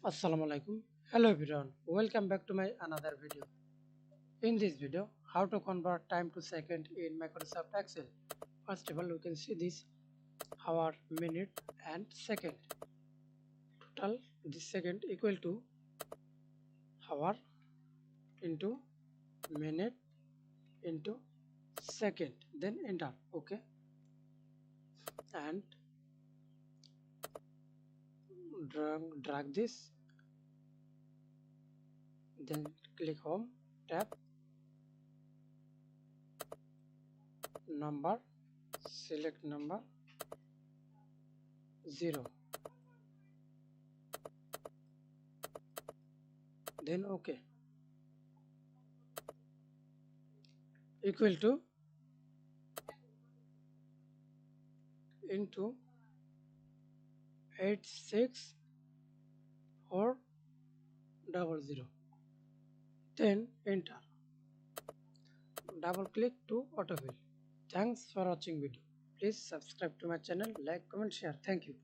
Assalamualaikum. Hello everyone. Welcome back to my another video. In this video, how to convert time to second in Microsoft Excel. First of all, we can see this hour, minute and second. Total this second equal to hour into minute into second. Then enter. Okay. And drag this. Then click home. Tab number. Select number 0. Then OK. Equal to into 86400. Then enter. Double click to autofill. Thanks for watching video. Please subscribe to my channel, like, comment, share. Thank you.